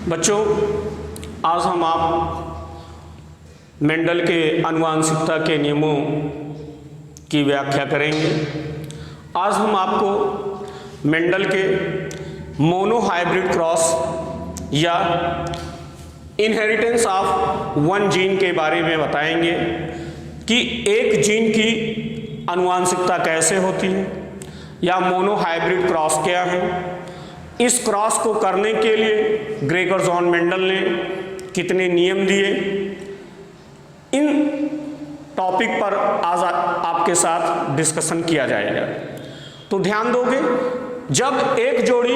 बच्चों, आज हम आप मेंडल के आनुवांशिकता के नियमों की व्याख्या करेंगे। आज हम आपको मेंडल के मोनोहाइब्रिड क्रॉस या इनहेरिटेंस ऑफ वन जीन के बारे में बताएंगे कि एक जीन की आनुवांशिकता कैसे होती है या मोनोहाइब्रिड क्रॉस क्या है। इस क्रॉस को करने के लिए ग्रेगर जॉन मेंडल ने कितने नियम दिए, इन टॉपिक पर आज आपके साथ डिस्कशन किया जाएगा। तो ध्यान दोगे, जब एक जोड़ी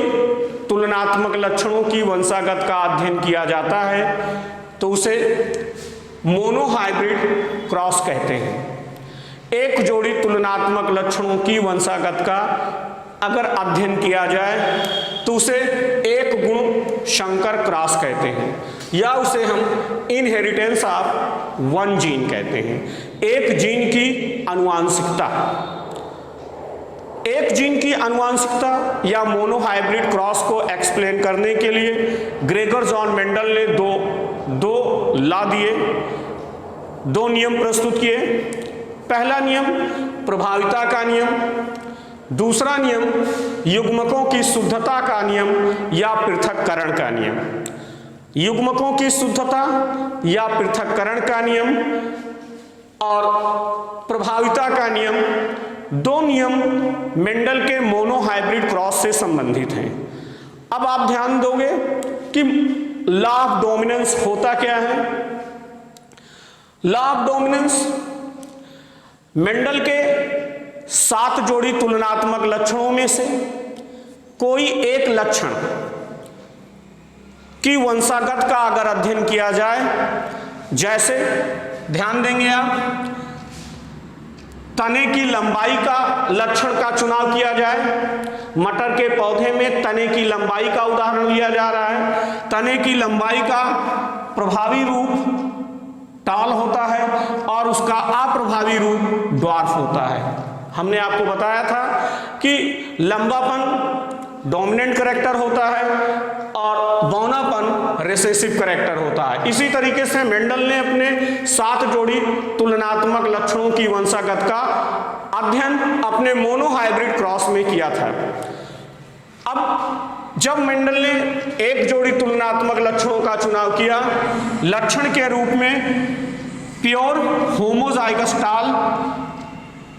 तुलनात्मक लक्षणों की वंशागत का अध्ययन किया जाता है तो उसे मोनोहाइब्रिड क्रॉस कहते हैं। एक जोड़ी तुलनात्मक लक्षणों की वंशागत का अगर अध्ययन किया जाए तो उसे एक गुण संकर क्रॉस कहते हैं या उसे हम इनहेरिटेंस ऑफ वन जीन कहते हैं। एक जीन की आनुवांशिकता, एक जीन की आनुवांशिकता या मोनोहाइब्रिड क्रॉस को एक्सप्लेन करने के लिए ग्रेगर जॉन मेंडल ने दो लॉ दिए, दो नियम प्रस्तुत किए। पहला नियम प्रभाविता का नियम, दूसरा नियम युग्मकों की शुद्धता का नियम या पृथक्करण का नियम। युग्मकों की शुद्धता या पृथक्करण का नियम और प्रभाविता का नियम, दो नियम मेंडल के मोनोहाइब्रिड क्रॉस से संबंधित हैं। अब आप ध्यान दोगे कि लॉ ऑफ डोमिनेंस होता क्या है। लॉ ऑफ डोमिनेंस मेंडल के 7 जोड़ी तुलनात्मक लक्षणों में से कोई एक लक्षण की वंशागत का अगर अध्ययन किया जाए, जैसे ध्यान देंगे आप, तने की लंबाई का लक्षण का चुनाव किया जाए। मटर के पौधे में तने की लंबाई का उदाहरण लिया जा रहा है। तने की लंबाई का प्रभावी रूप टॉल होता है और उसका अप्रभावी रूप ड्वार्फ होता है। हमने आपको बताया था कि लंबापन डोमिनेंट करैक्टर होता है और बौनापन रिसेसिव करैक्टर होता है। इसी तरीके से मेंडल ने अपने 7 जोड़ी तुलनात्मक लक्षणों की वंशागत का अध्ययन अपने मोनोहाइब्रिड क्रॉस में किया था। अब जब मेंडल ने एक जोड़ी तुलनात्मक लक्षणों का चुनाव किया, लक्षण के रूप में प्योर होमोजाइगस टाल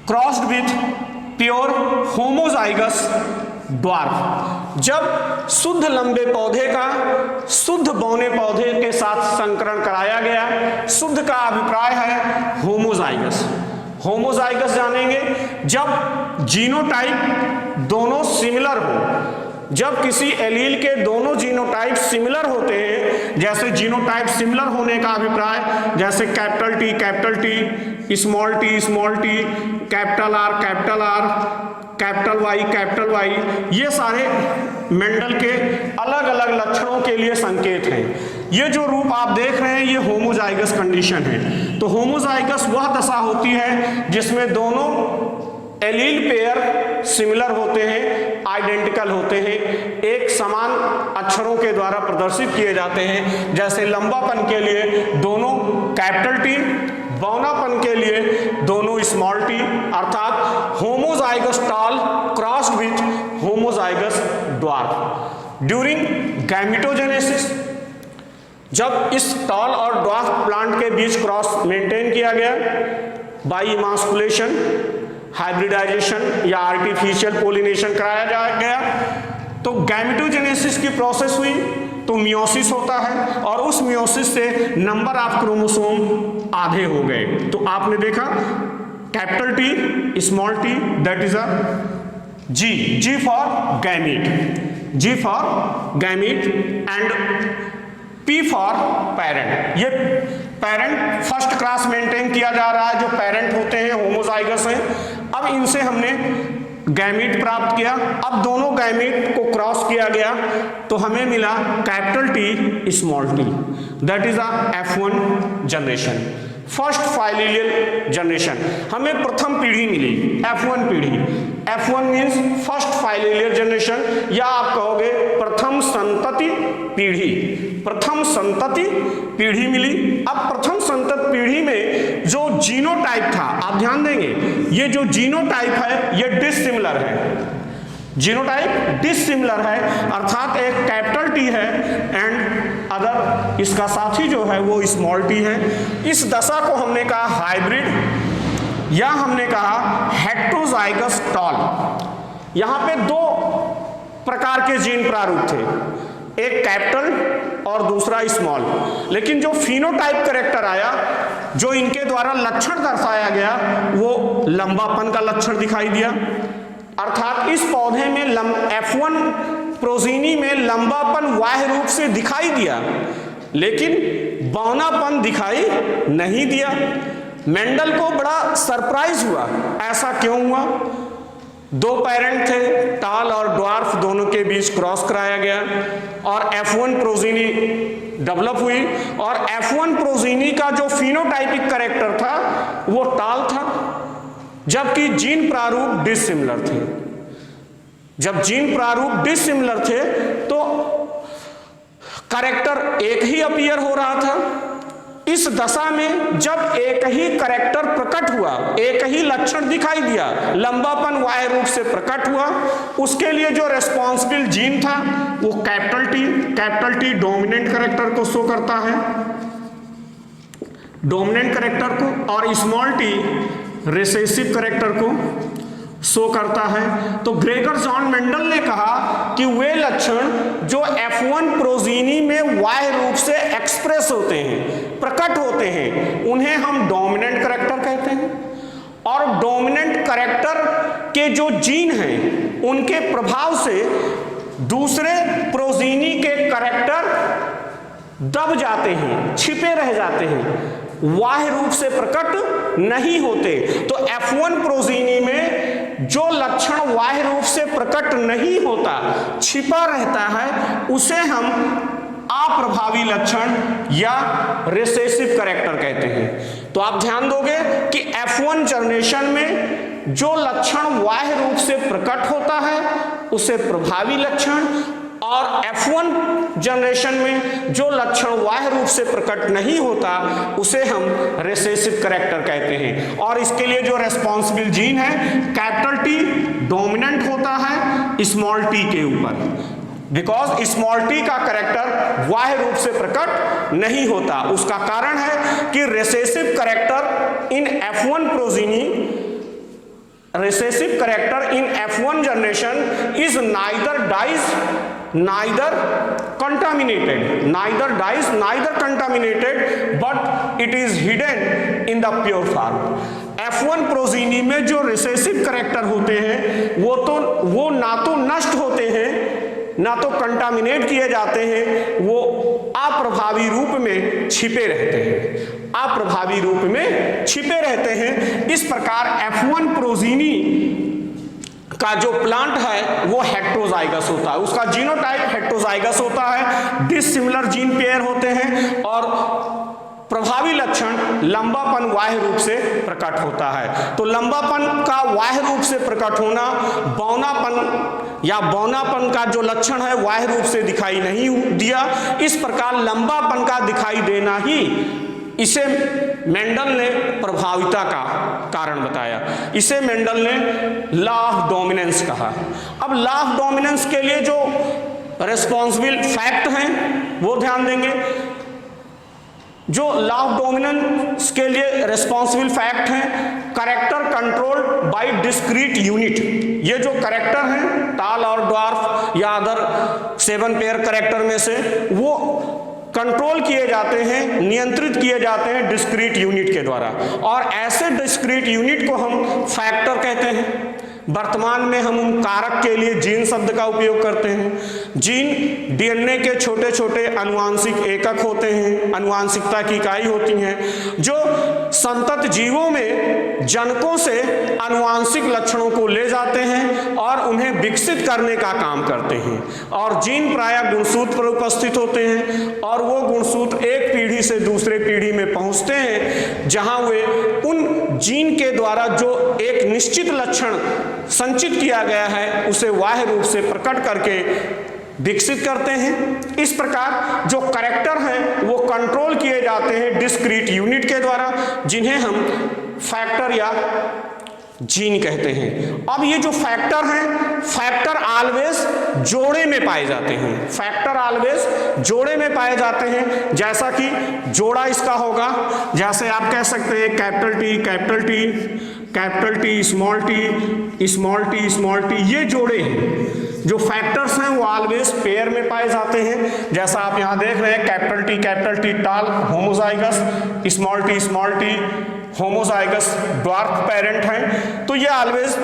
crossed with pure homozygous dwarf, जब शुद्ध लंबे पौधे का शुद्ध बौने पौधे के साथ संकरण कराया गया, शुद्ध का अभिप्राय है होमोजाइगस। होमोजाइगस जानेंगे जब जीनोटाइप दोनों सिमिलर हो, जब किसी एलील के दोनों जीनोटाइप सिमिलर होते हैं। जैसे जीनोटाइप सिमिलर होने का अभिप्राय, जैसे capital T, small T, capital R, capital Y, ये सारे मेंडल के अलग अलग लक्षणों के लिए संकेत हैं। ये जो रूप आप देख रहे हैं ये होमोजाइगस कंडीशन है। तो होमोजाइगस वह दशा होती है जिसमें दोनों एलील पेयर सिमिलर होते हैं, आइडेंटिकल होते हैं, एक समान अक्षरों के द्वारा प्रदर्शित किए जाते हैं। जैसे लंबापन के लिए दोनों कैपिटल टी, बौनापन के लिए दोनों स्मॉल टी, अर्थात homozygous tall crossed with homozygous dwarf. During gametogenesis, जब इस टॉल और ड्वार्फ प्लांट के बीच क्रॉस मेंटेन किया गया बाय इमास्कुलेशन, हाइब्रिडाइजेशन या आर्टिफिशियल पोलिनेशन कराया गया, तो गैमेटोजेनेसिस की प्रोसेस हुई तो मियोसिस होता है और उस मियोसिस से नंबर ऑफ क्रोमोसोम आधे हो गए। तो आपने देखा capital T, small T, that is a G for gamete and P for parent. ये पेरेंट फर्स्ट क्लास मेंटेन किया जा रहा है, जो पेरेंट होते हैं होमोजाइगस हैं। अब इनसे हमने गैमीट प्राप्त किया। अब दोनों गैमीट को क्रॉस किया गया तो हमें मिला capital T, small T, that is a F1 generation, first filial generation. हमें प्रथम पीढ़ी मिली, F1 पीढ़ी। F1 means first filial generation, या आप कहोगे प्रथम संतति पीढ़ी। प्रथम संतति पीढ़ी मिली। अब प्रथम संतति पीढ़ी में जो जीनोटाइप था, आप ध्यान देंगे ये जो जीनोटाइप है ये डिसिमिलर है, जीनोटाइप डिसिमिलर है, अर्थात एक कैपिटल टी है एंड अदर इसका साथी जो है वो स्मॉल टी है। इस दशा को हमने कहा हाइब्रिड या हमने कहा हेटेरोजाइगस टॉल। यहां पे दो प्रकार के जीन प्रारूप थे, एक कैपिटल और दूसरा स्मॉल, लेकिन जो फिनोटाइप करेक्टर आया, जो इनके द्वारा लक्षण दर्शाया गया वो लंबापन का लक्षण दिखाई दिया, अर्थात इस पौधे में F1 प्रोजीनी में लंबापन बाह्य रूप से दिखाई दिया लेकिन बौनापन दिखाई नहीं दिया। मेंडल को बड़ा सरप्राइज हुआ, ऐसा क्यों हुआ? दो पेरेंट थे, टाल और ड्वार्फ, दोनों के बीच क्रॉस कराया गया और F1 प्रोजीनी डेवलप हुई और F1 प्रोजीनी का जो फिनोटाइपिक कैरेक्टर था वो टाल था, जबकि जीन प्रारूप डिसिमिलर थे। जब जीन प्रारूप डिसिमिलर थे तो कैरेक्टर एक ही अपीयर हो रहा था। इस दशा में जब एक ही कैरेक्टर प्रकट हुआ, एक ही लक्षण दिखाई दिया, लंबापन बाह्य रूप से प्रकट हुआ, उसके लिए जो रेस्पॉन्सिबल जीन था वो कैपिटल टी डोमिनेंट कैरेक्टर को शो करता है, डोमिनेंट कैरेक्टर को, और स्मॉल टी रिसेसिव कैरेक्टर को शो करता है। तो ग्रेगर जॉन मेंडल ने कहा कि वे लक्षण जो F1 प्रोजीनी में बाह्य रूप से एक्सप्रेस होते हैं, प्रकट होते हैं, उन्हें हम डोमिनेंट कैरेक्टर कहते हैं, और डोमिनेंट कैरेक्टर के जो जीन हैं उनके प्रभाव से दूसरे प्रोजीनी के कैरेक्टर दब जाते हैं, छिपे रह जाते हैं, बाह्य रूप से प्रकट नहीं होते। तो F1 प्रोजीनी में जो लक्षण बाह्य रूप से प्रकट नहीं होता, छिपा रहता है, उसे हम अप्रभावी लक्षण या रिसेसिव कैरेक्टर कहते हैं। तो आप ध्यान दोगे कि F1 जनरेशन में जो लक्षण बाह्य रूप से प्रकट होता है उसे प्रभावी लक्षण, और F1 जनरेशन में जो लक्षण बाह्य रूप से प्रकट नहीं होता उसे हम रिसेसिव कैरेक्टर कहते हैं। और इसके लिए जो रेस्पॉन्सिबल जीन है, कैपिटल टी डोमिनेंट होता है स्मॉल टी के ऊपर, बिकॉज स्मॉल टी का कैरेक्टर बाह्य रूप से प्रकट नहीं होता। उसका कारण है कि recessive character in F1 progeny, recessive character in F1 generation is neither dies neither contaminated, but it is hidden in the pure form. F1 progeny में जो रिसेसिव कैरेक्टर होते हैं वो ना तो नष्ट होते हैं ना तो कंटामिनेट किए जाते हैं, वो अप्रभावी रूप में छिपे रहते हैं, अप्रभावी रूप में छिपे रहते हैं। इस प्रकार F1 प्रोजीनी का जो प्लांट है वो हेटेरोजाइगस होता है, उसका जीनोटाइप हेटेरोजाइगस होता है, डिसिमिलर जीन पेयर होते हैं और प्रभावी लक्षण लंबापन बाह्य रूप से प्रकट होता है। तो लंबापन का बाह्य रूप से प्रकट होना, बौनापन का जो लक्षण है बाह्य रूप से दिखाई नहीं दिया, इस प्रकार लंबापन का दिखाई देना ही इसे मेंडल ने प्रभाविता का कारण बताया। इसे मेंडल ने लॉ ऑफ डोमिनेंस कहा। अब लॉ ऑफ डोमिनेंस के लिए जो रेस्पॉन्सिबल फैक्ट हैं वो ध्यान देंगे। जो लॉ ऑफ डोमिनेंस के लिए रेस्पॉन्सिबल फैक्ट हैं, character controlled by discrete unit. ये जो कैरेक्टर हैं टाल और ड्वार्फ या अदर 7 पेयर कैरेक्टर में से, वो कंट्रोल किए जाते हैं, नियंत्रित किए जाते हैं डिस्क्रीट यूनिट के द्वारा, और ऐसे डिस्क्रीट यूनिट को हम फैक्टर कहते हैं। वर्तमान में हम उन कारक के लिए जीन शब्द का उपयोग करते हैं। जीन डीएनए के छोटे छोटे अनुवांशिक एकक होते हैं, अनुवांशिकता की इकाई होती हैं, जो संतत जीवों में जनकों से अनुवांशिक लक्षणों को ले जाते हैं और उन्हें विकसित करने का काम करते हैं। और जीन प्रायः गुणसूत्र पर उपस्थित होते हैं और वो गुणसूत्र एक पीढ़ी से दूसरे पीढ़ी में पहुंचते हैं, जहां वे उन जीन के द्वारा जो एक निश्चित लक्षण संचित किया गया है उसे बाह्य रूप से प्रकट करके विकसित करते हैं। इस प्रकार जो कैरेक्टर हैं वो कंट्रोल किए जाते हैं डिस्क्रीट यूनिट के द्वारा, जिन्हें हम फैक्टर या जीन कहते हैं। अब ये जो फैक्टर हैं, फैक्टर ऑलवेज जोड़े में पाए जाते हैं, फैक्टर ऑलवेज जोड़े में पाए जाते हैं। जैसा कि जोड़ा इसका होगा, जैसे आप कह सकते हैं capital T capital T capital T small T small T small T, ये जोड़े हैं। जो फैक्टर्स हैं वो ऑलवेज पेयर में पाए जाते हैं। जैसा आप यहाँ देख रहे हैं कैपिटल टी टाल homozygous, small T homozygous dwarf parent हैं। तो ये ऑलवेज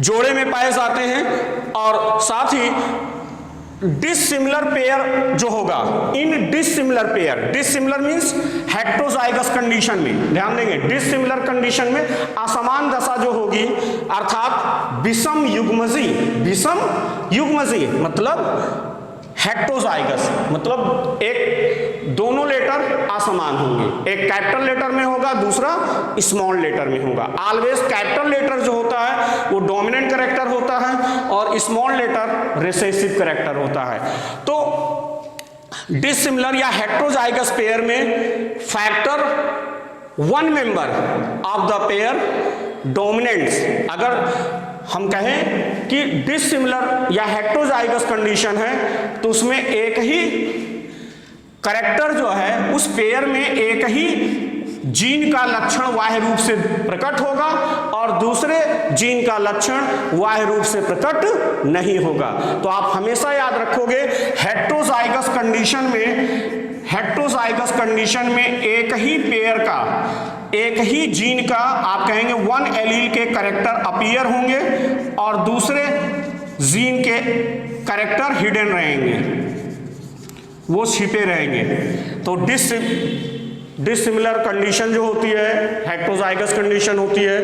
जोड़े में पाए जाते हैं। और साथ ही डिसिमिलर पेयर जो होगा, in dissimilar pair, dissimilar means heterozygous condition में, ध्यान देंगे डिसिमिलर कंडीशन में असमान दशा जो होगी, अर्थात विषम युग्मजी मतलब हेट्रोजाइगस मतलब एक दोनों लेटर असमान होंगे, एक कैपिटल लेटर में होगा, दूसरा स्मॉल लेटर में होगा। ऑलवेज कैपिटल लेटर जो होता है वो डोमिनेंट कैरेक्टर होता है और स्मॉल लेटर रिसेसिव कैरेक्टर होता है। तो डिसिमिलर या हेट्रोजाइगस पेयर में factor one member of the pair dominants, अगर हम कहें कि डिसिमिलर या हेट्रोजाइगस कंडीशन है तो उसमें एक ही कैरेक्टर जो है उस पेयर में एक ही जीन का लक्षण बाह्य रूप से प्रकट होगा और दूसरे जीन का लक्षण बाह्य रूप से प्रकट नहीं होगा। तो आप हमेशा याद रखोगे हेट्रोजाइगस कंडीशन में एक ही पेयर का, एक ही जीन का आप कहेंगे वन एलील के कैरेक्टर अपीयर होंगे और दूसरे जीन के कैरेक्टर हिडन रहेंगे, वो छिपे रहेंगे। तो डिसिमिलर कंडीशन जो होती है, हेट्रोजाइगस कंडीशन होती है,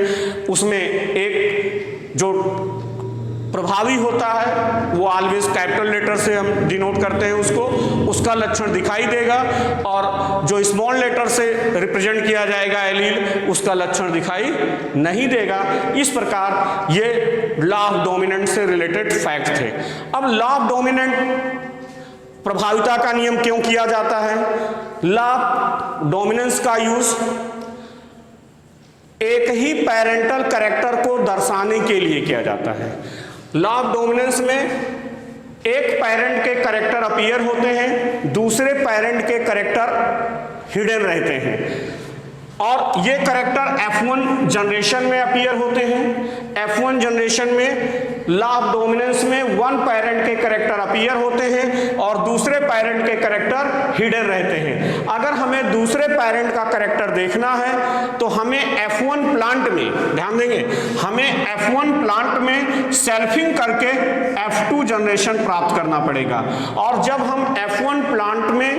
उसमें एक जो प्रभावी होता है वो ऑलवेज कैपिटल लेटर से हम डिनोट करते हैं उसको, उसका लक्षण दिखाई देगा, और जो स्मॉल लेटर से रिप्रेजेंट किया जाएगा एलील, उसका लक्षण दिखाई नहीं देगा। इस प्रकार ये लॉ ऑफ डोमिनेंट से रिलेटेड फैक्ट थे। अब लॉ ऑफ डोमिनेंट प्रभाविता का नियम क्यों किया जाता है? लॉ ऑफ डोमिनेंस का यूज एक ही पेरेंटल कैरेक्टर को दर्शाने के लिए किया जाता है। लॉ ऑफ डोमिनेंस में एक पेरेंट के कैरेक्टर अपीयर होते हैं, दूसरे पेरेंट के कैरेक्टर हिडन रहते हैं, और ये कैरेक्टर F1 जनरेशन में अपीयर होते हैं। F1 जनरेशन में लॉ ऑफ डोमिनेंस में वन पेरेंट के कैरेक्टर अपीयर होते हैं और दूसरे पेरेंट के कैरेक्टर हिडन रहते हैं। अगर हमें दूसरे पेरेंट का कैरेक्टर देखना है तो हमें F1 प्लांट में, ध्यान देंगे, हमें F1 प्लांट में सेल्फिंग करके F2 जनरेशन प्राप्त करना पड़ेगा, और जब हम F1 प्लांट में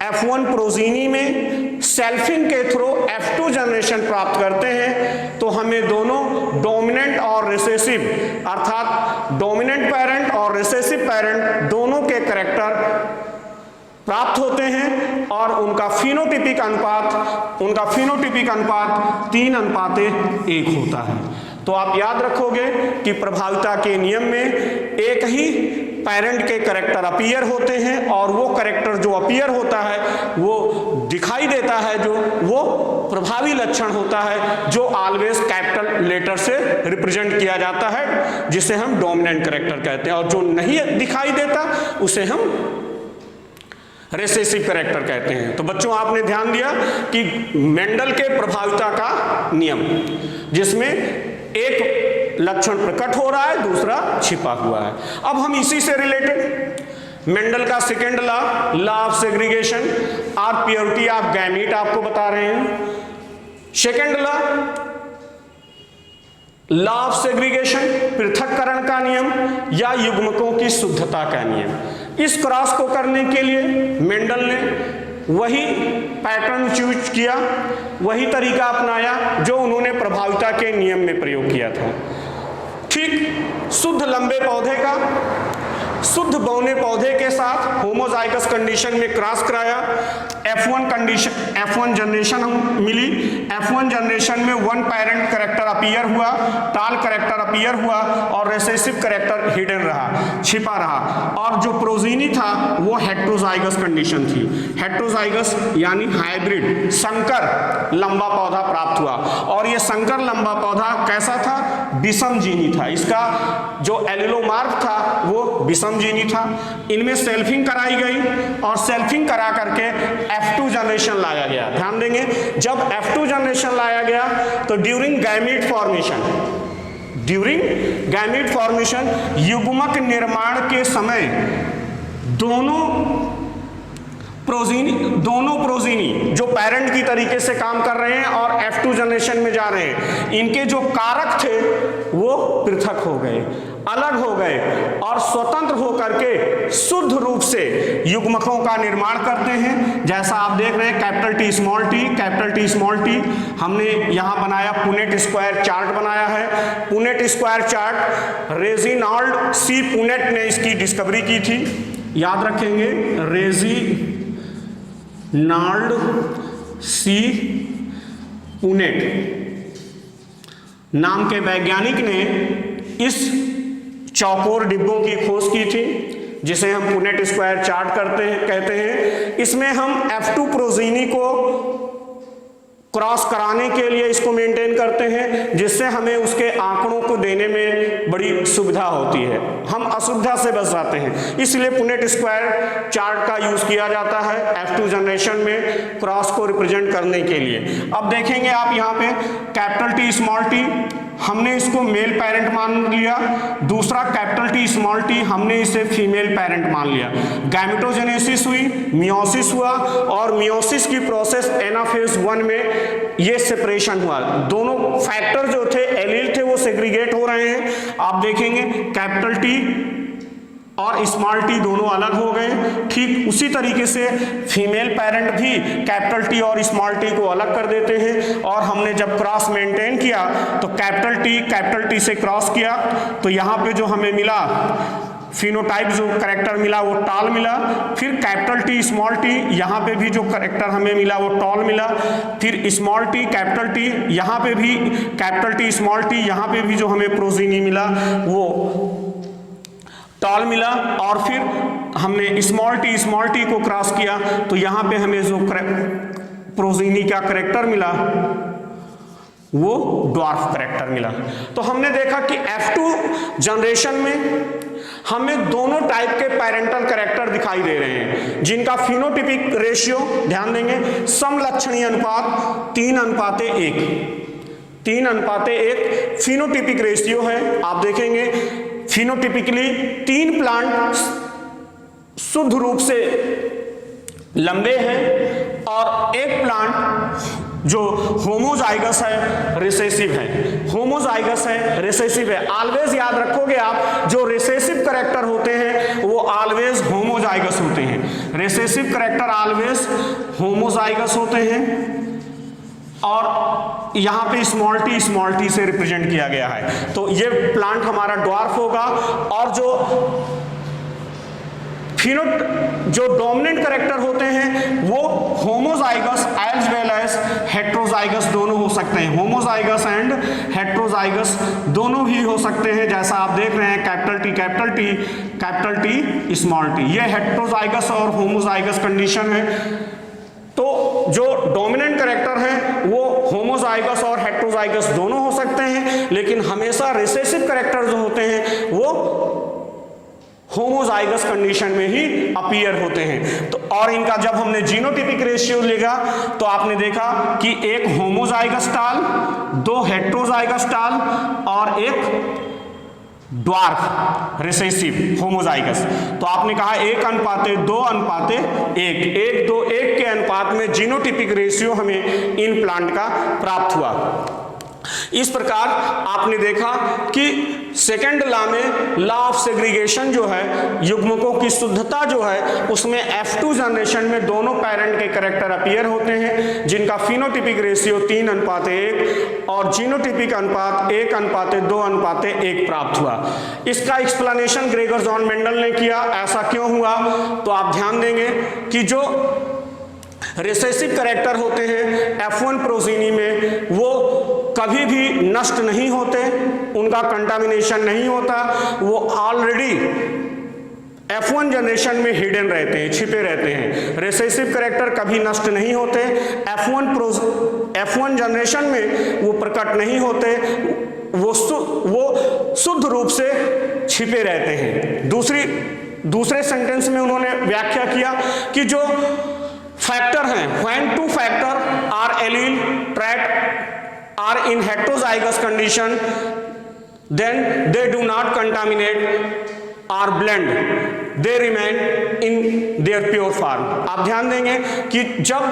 F1 प्रोजीनी में सेल्फिंग के थ्रू F2 जनरेशन प्राप्त करते हैं तो हमें दोनों डोमिनेंट और रिसेसिव, अर्थात डोमिनेंट पेरेंट और रिसेसिव पेरेंट दोनों के कैरेक्टर प्राप्त होते हैं, और उनका फिनोटिपिक अनुपात 3:1 होता है। तो आप याद रखोगे कि प्रभाविता के नियम में एक ही पेरेंट के कैरेक्टर अपीयर होते हैं, और वो कैरेक्टर जो अपीयर होता है वो दिखाई देता है, जो वो प्रभावी लक्षण होता है, जो ऑलवेज कैपिटल लेटर से रिप्रेजेंट किया जाता है, जिसे हम डोमिनेंट कैरेक्टर कहते हैं, और जो नहीं दिखाई देता उसे हम रिसेसिव कैरेक्टर कहते हैं। तो बच्चों आपने ध्यान दिया कि मेंडल के प्रभाविता का नियम, जिसमें एक लक्षण प्रकट हो रहा है, दूसरा छिपा हुआ है। अब हम इसी से रिलेटेड मेंडल का सेकेंड लॉ ऑफ सेग्रीगेशन और प्योरिटी ऑफ गैमीट आपको बता रहे हैं। सेकेंड लॉ ऑफ सेग्रीगेशन, पृथक्करण का नियम या युग्मकों की शुद्धता का नियम। इस क्रॉस को करने के लिए मेंडल ने वही पैटर्न चूज किया, वही तरीका अपनाया जो उन्होंने प्रभाविता के नियम में प्रयोग किया था। ठीक शुद्ध लंबे पौधे का शुद्ध बौने पौधे के साथ होमोजाइगस कंडीशन में क्रॉस कराया, F1 जनरेशन मिली। F1 जनरेशन में वन पेरेंट कैरेक्टर अपीयर हुआ, टाल कैरेक्टर अपीयर हुआ और रिसेसिव कैरेक्टर हिडन रहा, छिपा रहा। और जो प्रोजीनी था वो हेट्रोजाइगस कंडीशन थी। हेट्रोजाइगस यानी हाइब्रिड, संकर लंबा पौधा प्राप्त हुआ। और ये संकर लंबा पौधा कैसा था? विषमजीनी था। इसका जो एलिलोमार्फ था वो विषमजीनी था। इनमें सेल्फिंग कराई गई और सेल्फिंग करा करके F2 जनरेशन लाया गया। ध्यान देंगे, जब F2 जनरेशन लाया गया तो ड्यूरिंग गैमीट फॉर्मेशन युग्मक निर्माण के समय दोनों प्रोजीनी जो पेरेंट की तरीके से काम कर रहे हैं और F2 जनरेशन में जा रहे हैं, इनके जो कारक थे वो पृथक हो गए, अलग हो गए और स्वतंत्र होकर के शुद्ध रूप से युग्मकों का निर्माण करते हैं। जैसा आप देख रहे हैं कैपिटल टी स्मॉल टी हमने यहाँ बनाया, पुनेट स्क्वायर चार्ट बनाया है। Punnett square chart Reginald C Punnett ने इसकी डिस्कवरी की थी, याद रखेंगे, रेजिनाल्ड सी पुनेट नाम के वैज्ञानिक ने इस चौकोर डिब्बों की खोज की थी, जिसे हम पुनेट स्क्वायर चार्ट कहते हैं। इसमें हम F2 प्रोजीनी को क्रॉस कराने के लिए इसको मेंटेन करते हैं, जिससे हमें उसके आंकड़ों को देने में बड़ी सुविधा होती है, हम असुविधा से बच जाते हैं। इसलिए पुनेट स्क्वायर चार्ट का यूज किया जाता है F2 जनरेशन में क्रॉस को रिप्रेजेंट करने के लिए। अब देखेंगे आप यहाँ पे कैपिटल टी स्मॉल टी हमने इसको मेल पेरेंट मान लिया, दूसरा कैपिटल टी स्मॉल टी हमने इसे फीमेल पेरेंट मान लिया। गैमेटोजेनेसिस हुई, मियोसिस हुआ और मियोसिस की प्रोसेस एनाफेज 1 में ये सेपरेशन हुआ। दोनों फैक्टर जो थे, एलील थे, वो सेग्रीगेट हो रहे हैं। आप देखेंगे कैपिटल टी और स्मॉल टी दोनों अलग हो गए। ठीक उसी तरीके से फीमेल पेरेंट भी कैपिटल टी और स्मॉल टी को अलग कर देते हैं। और हमने जब क्रॉस मेंटेन किया तो कैपिटल टी से क्रॉस किया तो यहाँ पे जो हमें मिला फिनोटाइप, जो करेक्टर मिला वो टाल मिला। फिर कैपिटल टी स्मॉल टी, यहाँ पे भी जो करेक्टर हमें मिला वो टॉल मिला। फिर स्मॉल टी कैपिटल टी, यहाँ पे भी कैपिटल टी स्मॉल टी, यहाँ पे भी जो हमें प्रोजीनी मिला वो टॉल मिला। और फिर हमने स्मॉल टी को क्रॉस किया तो यहाँ पे हमें जो प्रोजीनी का करेक्टर मिला वो ड्वार्फ करेक्टर मिला। तो हमने देखा कि F2 जनरेशन में हमें दोनों टाइप के पेरेंटल करेक्टर दिखाई दे रहे हैं, जिनका फिनोटिपिक रेशियो, ध्यान देंगे, समलक्षणीय अनुपात 3:1, 3:1 फिनोटिपिक रेशियो है। आप देखेंगे फिनोटिपिकली 3 प्लांट शुद्ध रूप से लंबे हैं और एक प्लांट जो होमोजाइगस है रिसेसिव है। होमोजाइगस है रिसेसिव है, ऑलवेज याद रखोगे आप, जो रिसेसिव करेक्टर होते हैं वो ऑलवेज होमोजाइगस होते हैं। रिसेसिव करेक्टर ऑलवेज होमोजाइगस होते हैं। और यहाँ पे स्मॉल टी से रिप्रेजेंट किया गया है। तो ये प्लांट हमारा ड्वार्फ होगा। और जो डोमिनेंट करेक्टर होते हैं वो homozygous as well as heterozygous दोनों हो सकते हैं। होमोजाइगस एंड हेट्रोजाइगस दोनों ही हो सकते हैं। जैसा आप देख रहे हैं कैपिटल टी स्मॉल टी, ये हेट्रोजाइगस और होमोजाइगस कंडीशन है। तो जो डोमिनेंट करेक्टर है वो होमोजाइगस और हेट्रोजाइगस दोनों हो सकते हैं, लेकिन हमेशा रिसेसिव करेक्टर जो होते हैं वो होमोजाइगस कंडीशन में ही अपीयर होते हैं। तो और इनका जब हमने जीनोटिपिक रेशियो लेगा तो आपने देखा कि एक होमोजाइगस टाल, 2 हेट्रोजाइगस टाल और एक ड्वार्फ रिसेसिव होमोजाइगस। तो आपने कहा 1:2:1, 1:2:1 के अनुपात में जीनोटिपिक रेशियो हमें इन प्लांट का प्राप्त हुआ। इस प्रकार आपने देखा कि सेकेंड लॉ में लॉ ऑफ सेग्रीगेशन जो है, युग्मकों की शुद्धता जो है, उसमें F2 जनरेशन में दोनों पेरेंट के कैरेक्टर अपीयर होते हैं जिनका फिनोटिपिक रेशियो 3:1 और जीनोटिपिक अनुपात 1:2:1 प्राप्त हुआ। इसका एक्सप्लेनेशन ग्रेगर जॉन मेंडल ने किया। ऐसा क्यों हुआ? तो आप ध्यान देंगे कि जो रिसेसिव कैरेक्टर होते हैं F1 प्रोजीनी में, वो कभी भी नष्ट नहीं होते, उनका कंटामिनेशन नहीं होता, वो ऑलरेडी F1 जनरेशन में हिडन रहते हैं, छिपे रहते हैं। रिसेसिव कैरेक्टर कभी नष्ट नहीं होते, F1 जनरेशन में वो प्रकट नहीं होते, वो शुद्ध रूप से छिपे रहते हैं। दूसरे सेंटेंस में उन्होंने व्याख्या किया कि जो फैक्टर हैं, when two factor are allele trait are in heterozygous condition, then they do not contaminate or blend, they remain in their pure form। आप ध्यान देंगे कि जब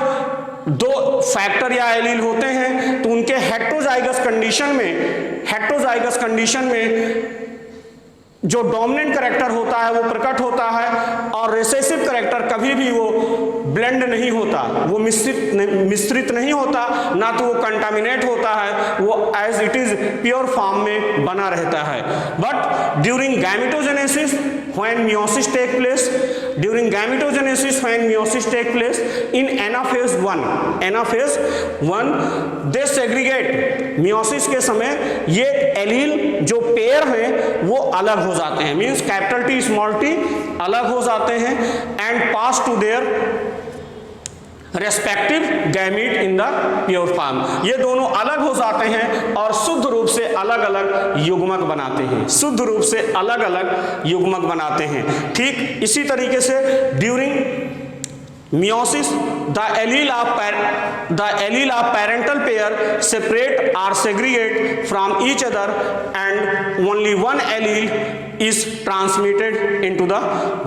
दो फैक्टर या एलील होते हैं तो उनके हेट्रोजाइगस कंडीशन में जो डोमिनेंट कैरेक्टर होता है वो प्रकट होता है, और रिसेसिव कैरेक्टर कभी भी वो ब्लेंड नहीं होता, वो मिश्रित नहीं होता, ना तो वो कंटामिनेट होता है, वो as it is pure form में बना रहता है। But during gametogenesis when meiosis take place, in anaphase 1 they segregate। meiosis के समय ये एलील जो पेयर हैं वो अलग हो जाते हैं, means capital T small t अलग हो जाते हैं, and pass to their respective gamete in the pure form. ये दोनों अलग हो जाते हैं और शुद्ध रूप से अलग अलग युग्मक बनाते हैं, ठीक इसी तरीके से during meiosis the allele of parental pair separate or segregate from each other and only one allele is transmitted into the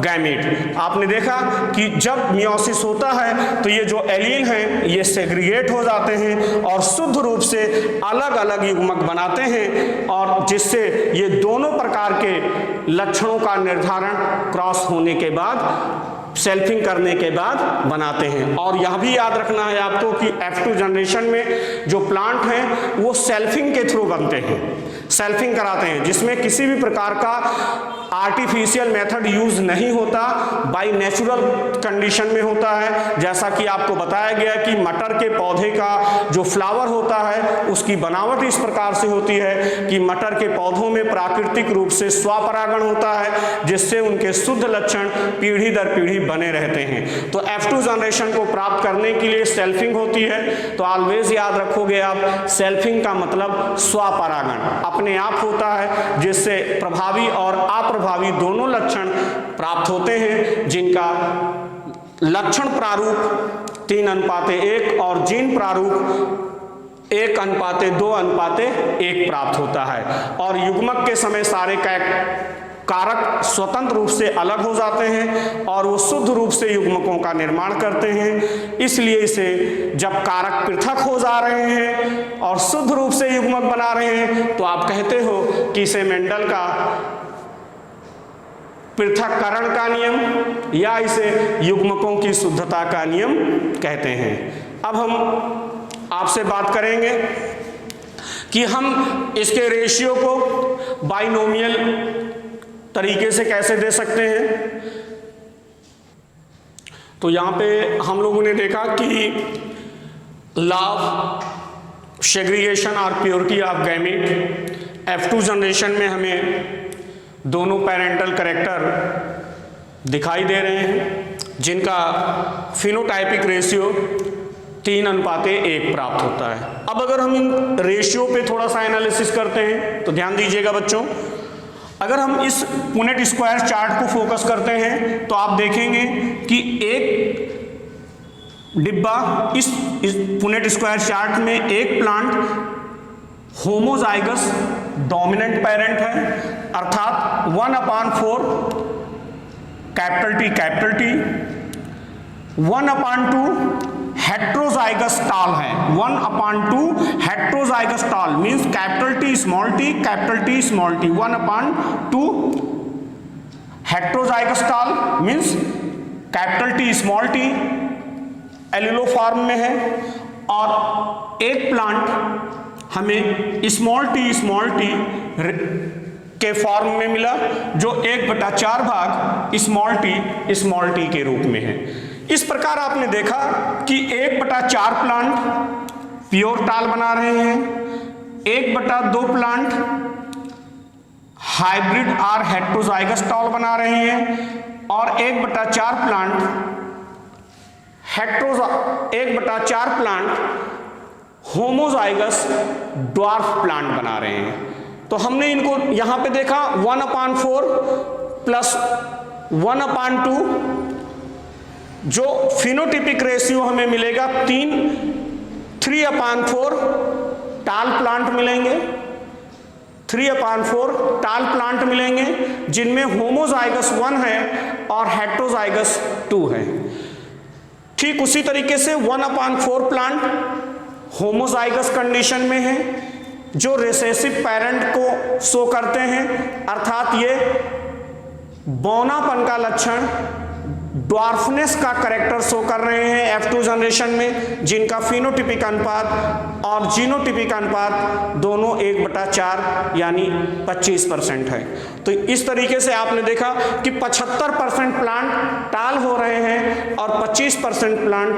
gamete। आपने देखा कि जब meiosis होता है तो ये जो एलील हैं ये सेग्रीगेट हो जाते हैं और शुद्ध रूप से अलग अलग युग्मक बनाते हैं, और जिससे ये दोनों प्रकार के लक्षणों का निर्धारण क्रॉस होने के बाद, सेल्फिंग करने के बाद बनाते हैं। और यह भी याद रखना है आपको कि F2 जनरेशन में जो प्लांट हैं वो सेल्फिंग के थ्रू बनते हैं, सेल्फिंग कराते हैं, जिसमें किसी भी प्रकार का आर्टिफिशियल मेथड यूज नहीं होता, बाय नेचुरल कंडीशन में होता है। जैसा कि आपको बताया गया कि मटर के पौधे का जो फ्लावर होता है उसकी बनावट इस प्रकार से होती है कि मटर के पौधों में प्राकृतिक रूप से स्वपरागण होता है, जिससे उनके शुद्ध लक्षण पीढ़ी दर पीढ़ी बने रहते हैं। तो F2 जनरेशन को प्राप्त करने के लिए सेल्फिंग होती है। तो ऑलवेज याद रखोगे आप, सेल्फिंग का मतलब स्वपरागण अपने आप होता है, जिससे प्रभावी और अप्रभावी दोनों लक्षण प्राप्त होते हैं, जिनका लक्षण प्रारूप 3:1 और जीन प्रारूप 1:2:1 प्राप्त होता है। और युग्मक के समय सारे कारक स्वतंत्र रूप से अलग हो जाते हैं और वो शुद्ध रूप से युग्मकों का निर्माण करते हैं। इसलिए इसे जब कारक पृथक हो जा रहे हैं और शुद्ध रूप से युग्मक बना रहे हैं तो आप कहते हो कि इसे मेंडल का पृथक्करण का नियम या इसे युग्मकों की शुद्धता का नियम कहते हैं। अब हम आपसे बात करेंगे कि हम इसके रेशियो को बाइनोमियल तरीके से कैसे दे सकते हैं। तो यहाँ पे हम लोगों ने देखा कि लॉ ऑफ सेग्रीगेशन और purity of gamete F2 generation में हमें दोनों पेरेंटल कैरेक्टर दिखाई दे रहे हैं, जिनका फिनोटाइपिक रेशियो 3:1 प्राप्त होता है। अब अगर हम इन रेशियो पे थोड़ा सा एनालिसिस करते हैं तो ध्यान दीजिएगा बच्चों, अगर हम इस पुनेट स्क्वायर चार्ट को फोकस करते हैं तो आप देखेंगे कि एक डिब्बा इस पुनेट स्क्वायर चार्ट में एक प्लांट होमोजाइगस डोमिनेंट पेरेंट है, अर्थात 1/4 कैपिटल T 1/2 हेट्रोजाइगस टाल है, 1/2 heterozygous tall means capital T small T, capital T small T, 1/2 heterozygous tall means capital T small T एलिलो फॉर्म में है, और एक प्लांट हमें स्मॉल टी के फॉर्म में मिला जो 1/4 भाग स्मॉल टी के रूप में है। इस प्रकार आपने देखा कि 1/4 प्लांट प्योर टाल बना रहे हैं, 1/2 प्लांट हाइब्रिड और हेट्रोजाइगस टाल बना रहे हैं, और 1/4 प्लांट होमोजाइगस ड्वार्फ प्लांट बना रहे हैं। तो हमने इनको यहां पे देखा 1/4 प्लस 1/2, जो फिनोटिपिक रेशियो हमें मिलेगा 3/4 टाल प्लांट मिलेंगे, 3/4 टाल प्लांट मिलेंगे जिनमें होमोजाइगस 1 है और हेट्रोजाइगस 2 है। ठीक उसी तरीके से 1/4 प्लांट होमोजाइगस कंडीशन में है जो रिसेसिव पेरेंट को शो करते हैं, अर्थात ये बौनापन का लक्षण, ड्वार्फनेस का कैरेक्टर शो कर रहे हैं F2 जनरेशन में, जिनका फिनोटिपिक अनुपात और जीनोटिपिक अनुपात दोनों 1/4 यानी 25% है। तो इस तरीके से आपने देखा कि 75% प्लांट टाल हो रहे हैं और 25% प्लांट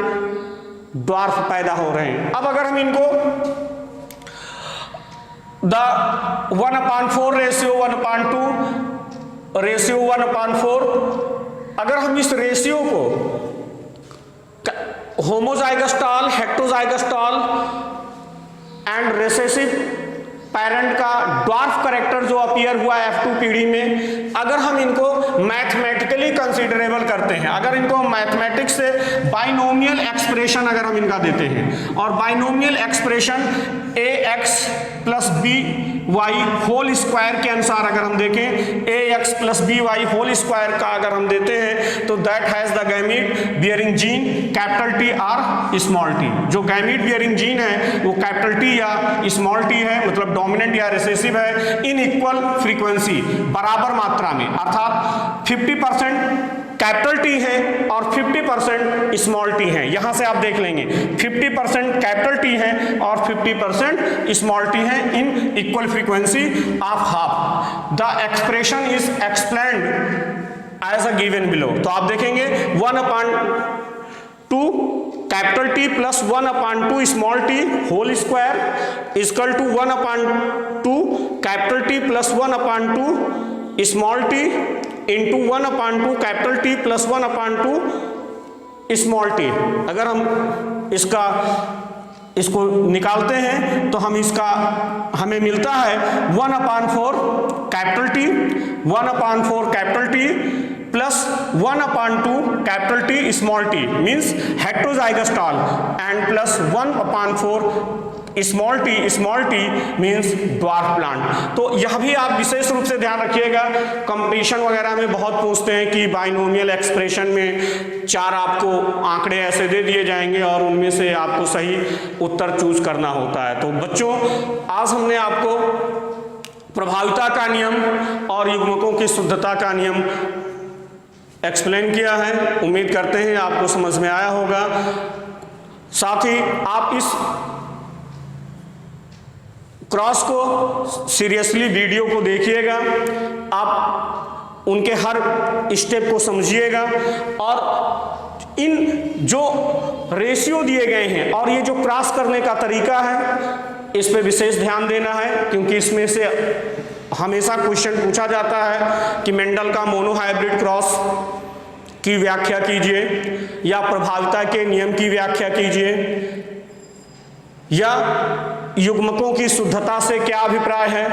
ड्वार्फ पैदा हो रहे हैं। अब अगर हम इनको 1/4 रेशियो 1/2 रेशियो 1/4, अगर हम इस रेशियो को होमोजाइगस टाल, heterozygous tall and recessive parent का ड्वार्फ कैरेक्टर जो अपीयर हुआ F2 पीढ़ी में, अगर हम इनको मैथमेटिकली कंसीडरेबल करते हैं, अगर इनको मैथमेटिक्स से बाइनोमियल एक्सप्रेशन अगर हम इनका देते हैं, और binomial expression ax plus by whole square के अनुसार अगर हम देखें, ax plus by whole square का अगर हम देते हैं, तो that has the gamete bearing gene capital T और स्मॉल t। जो गैमीट बियरिंग जीन है वो कैपिटल T या स्मॉल t है, मतलब डोमिनेंट या रिसेसिव है, इन इक्वल फ्रीक्वेंसी, बराबर मात्रा में, अर्थात 50% कैपिटल T है और 50% स्मॉल t है। यहां से आप देख लेंगे 50% कैपिटल T है और 50% स्मॉल t है in equal frequency of half. The expression is explained as a given below. तो आप देखेंगे 1/2 capital T plus 1/2 small t whole square equal to 1/2 capital T plus 1/2 small t into 1/2 capital T plus 1/2 small t। अगर हम इसको निकालते हैं तो हमें मिलता है 1/4 capital T, 1/4 capital T plus 1/2 capital T small t means heterozygous tall and plus 1/4 small t means dwarf plant. तो यह भी आप विशेष रूप से ध्यान रखिएगा, कंपटीशन वगैरह में बहुत पूछते हैं कि बाइनोमियल एक्सप्रेशन में 4 आपको आंकड़े ऐसे दे दिए जाएंगे और उनमें से आपको सही उत्तर चूज करना होता है। तो बच्चों, आज हमने आपको प्रभाविता का नियम और युग्मकों की शुद्धता का नियम एक्सप्लेन किया है। उम्मीद करते हैं आपको समझ में आया होगा। साथ ही आप इस क्रॉस को सीरियसली वीडियो को देखिएगा, आप उनके हर स्टेप को समझिएगा, और इन जो रेशियो दिए गए हैं और ये जो क्रॉस करने का तरीका है, इस पे विशेष ध्यान देना है, क्योंकि इसमें से हमेशा क्वेश्चन पूछा जाता है कि मेंडल का मोनोहाइब्रिड क्रॉस की व्याख्या कीजिए, या प्रभाविता के नियम की व्याख्या कीजिए, या युग्मकों की शुद्धता से क्या अभिप्राय है,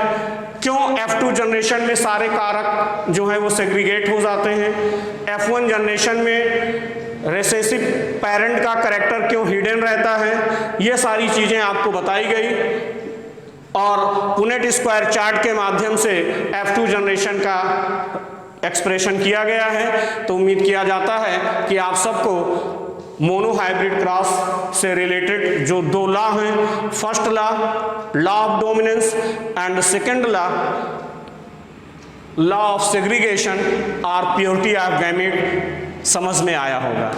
क्यों F2 जनरेशन में सारे कारक जो है वो सेग्रीगेट हो जाते हैं, F1 जनरेशन में रिसेसिव पेरेंट का कैरेक्टर क्यों हिडन रहता है, ये सारी चीजें आपको बताई गई और पुनेट स्क्वायर चार्ट के माध्यम से F2 जनरेशन का एक्सप्रेशन किया गया है। तो उम्मीद किया जाता है कि आप सबको मोनोहाइब्रिड क्रॉस से रिलेटेड जो दो लॉ हैं, first law of dominance and second law of segregation और प्योरिटी ऑफ गैमेट समझ में आया होगा।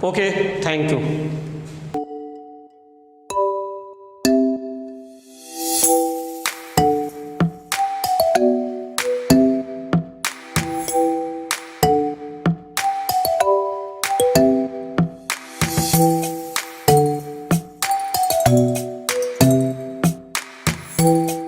Okay, thank you. Thank you.